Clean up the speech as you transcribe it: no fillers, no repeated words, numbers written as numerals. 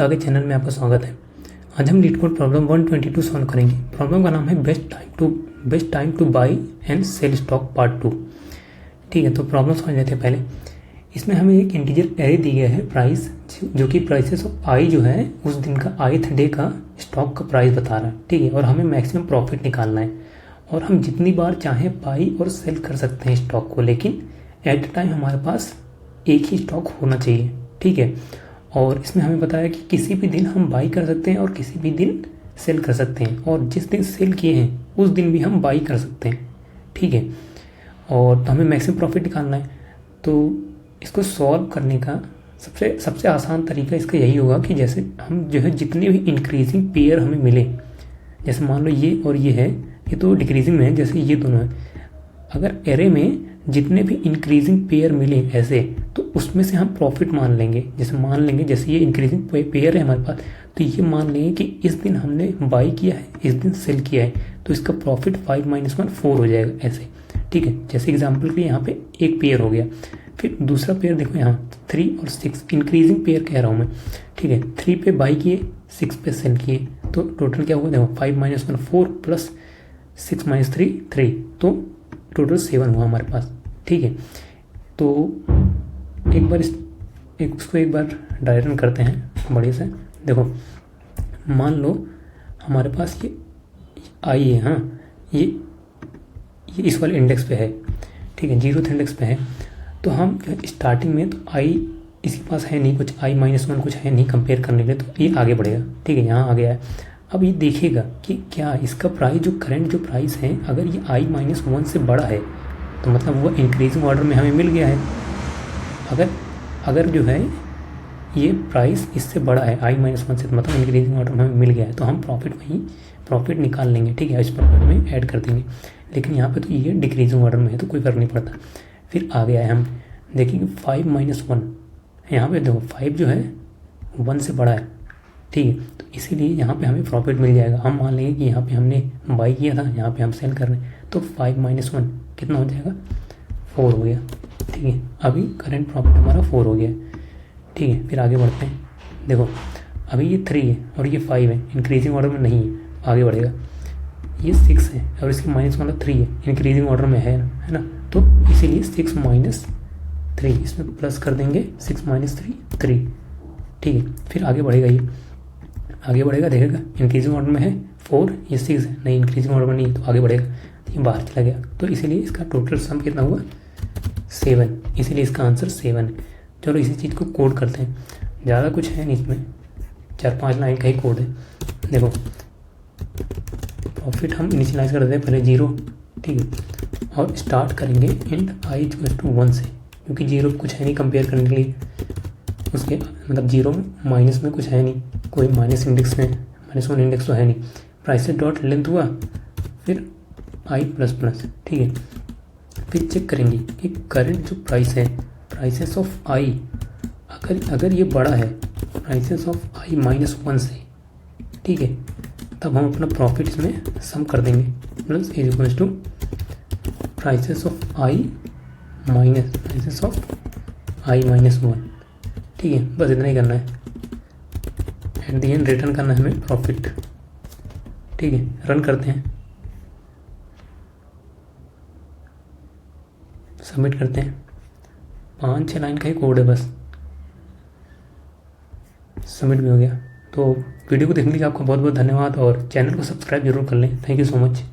आगे चैनल में आपका स्वागत है। आज हम लीड कोड प्रॉब्लम 122 सॉल्व करेंगे। प्रॉब्लम का नाम है best time to buy and sell stock part 2। ठीक है, तो प्रॉब्लम समझ लेते हैं पहले। इसमें हमें एक इंटीजर एरे दी गया है प्राइस, जो कि प्राइसेस ऑफ आई जो है उस दिन का ith डे का स्टॉक का प्राइस बता रहा है। ठीक है, और हमें मैक्सिमम प्रॉफिट निकालना है और हम जितनी बार चाहें बाई और सेल कर सकते हैं स्टॉक को, लेकिन एट द टाइम हमारे पास एक ही स्टॉक होना चाहिए। ठीक है, और इसमें हमें बताया कि किसी भी दिन हम बाई कर सकते हैं और किसी भी दिन सेल कर सकते हैं, और जिस दिन सेल किए हैं उस दिन भी हम बाई कर सकते हैं। ठीक है, और तो हमें मैक्सिमम प्रॉफिट निकालना है। तो इसको सॉल्व करने का सबसे आसान तरीका इसका यही होगा कि जैसे हम जो है जितने भी इंक्रीजिंग पेयर हमें मिले, जैसे मान लो ये और ये है, ये तो डिक्रीजिंग में है, जैसे ये दोनों है। अगर एरे में जितने भी इंक्रीजिंग पेयर मिले ऐसे, तो उसमें से हम प्रॉफिट मान लेंगे। जैसे ये इंक्रीजिंग पेयर है हमारे पास, तो ये मान लेंगे कि इस दिन हमने बाई किया है, इस दिन सेल किया है, तो इसका प्रॉफिट 5 - 1 4 हो जाएगा ऐसे। ठीक है, जैसे एग्जांपल के लिए यहाँ पे एक पेयर हो गया, फिर दूसरा पेयर देखो यहाँ 3 और 6 इंक्रीजिंग पेयर कह रहा हूँ मैं। ठीक है, 3 पे बाई किए, 6 पे सेल किए, तो टोटल क्या हुआ देखो 5 - 1 4 प्लस 6 - 3 3, तो टोटल 7 हुआ हमारे पास। ठीक है, तो उसको एक बार ड्राई रन करते हैं बढ़िया से। देखो मान लो हमारे पास ये आई है, हाँ ये इस वाले इंडेक्स पे है। ठीक है, 0th इंडेक्स पे है, तो हम स्टार्टिंग में तो आई इसके पास है नहीं कुछ, I - 1 कुछ है नहीं कंपेयर करने के लिए, तो ये आगे बढ़ेगा। ठीक है, यहाँ आ गया है। अब ये देखेगा कि क्या इसका प्राइस जो करंट जो प्राइस है, अगर ये I - 1 से बड़ा है तो मतलब वो इंक्रीजिंग ऑर्डर में हमें मिल गया है। अगर जो है ये प्राइस इससे बड़ा है I - 1 से, तो मतलब इंक्रीजिंग ऑर्डर में हमें मिल गया है, तो हम प्रॉफिट निकाल लेंगे। ठीक है, इस प्रॉफिट में ऐड कर देंगे। लेकिन यहाँ पे तो ये डिक्रीजिंग ऑर्डर में है, तो कोई फ़र्क नहीं पड़ता। फिर आ गया है, हम देखेंगे 5 - 1, यहाँ पे देखो 5 जो है 1 से बड़ा है। ठीक है, तो इसीलिए यहाँ पे हमें प्रॉफिट मिल जाएगा। हम मान लेंगे कि यहाँ पे हमने बाई किया था, यहाँ पे हम सेल कर रहे हैं, तो 5 - 1 कितना हो जाएगा, 4 हो गया। ठीक है, अभी करंट प्रॉफिट हमारा 4 हो गया। ठीक है, फिर आगे बढ़ते हैं। देखो अभी ये 3 है और ये 5 है, इंक्रीजिंग ऑर्डर में नहीं है, आगे बढ़ेगा। ये 6 है और इसकी माइनस वाला 3 है, इंक्रीजिंग ऑर्डर में है ना, तो इसीलिए 6 - 3, इसमें प्लस कर देंगे 6 - 3 3। ठीक है, फिर आगे बढ़ेगा, ये आगे बढ़ेगा, देखेगा इंक्रीजिंग ऑर्डर में है 4, ये 6 है, नहीं इंक्रीजिंग ऑर्डर में नहीं है, तो आगे बढ़ेगा, तो ये बाहर चला गया, तो इसीलिए इसका टोटल सम कितना हुआ 7, इसीलिए इसका आंसर 7 है। चलो इसी चीज़ को कोड करते हैं, ज़्यादा कुछ है नहीं इसमें, 4-5 लाइन का ही कोड है। देखो प्रॉफिट हम इनिशियलाइज कर देते हैं पहले 0। ठीक है, और स्टार्ट करेंगे इंट I = 1 से, क्योंकि 0 कुछ है नहीं कंपेयर करने के लिए, उसके मतलब 0 माइनस में कुछ है नहीं, कोई माइनस इंडेक्स में -1 इंडेक्स तो है नहीं। प्राइसेस डॉट लेंथ हुआ, फिर I ++। ठीक है, फिर चेक करेंगे कि करंट जो प्राइस है, प्राइसेस ऑफ I, अगर ये बड़ा है प्राइसेस ऑफ I - 1 से, ठीक है, तब हम अपना प्रॉफिट इसमें सम कर देंगे, plus = prices of I minus prices of I - 1। ठीक है, बस इतना ही करना है, एट द एंड रिटर्न करना है हमें प्रॉफिट। ठीक है, रन करते हैं, सबमिट करते हैं। 5-6 लाइन का ही कोड है बस, सबमिट भी हो गया। तो वीडियो को देखने के लिए आपका बहुत बहुत धन्यवाद, और चैनल को सब्सक्राइब जरूर कर लें। Thank you so much.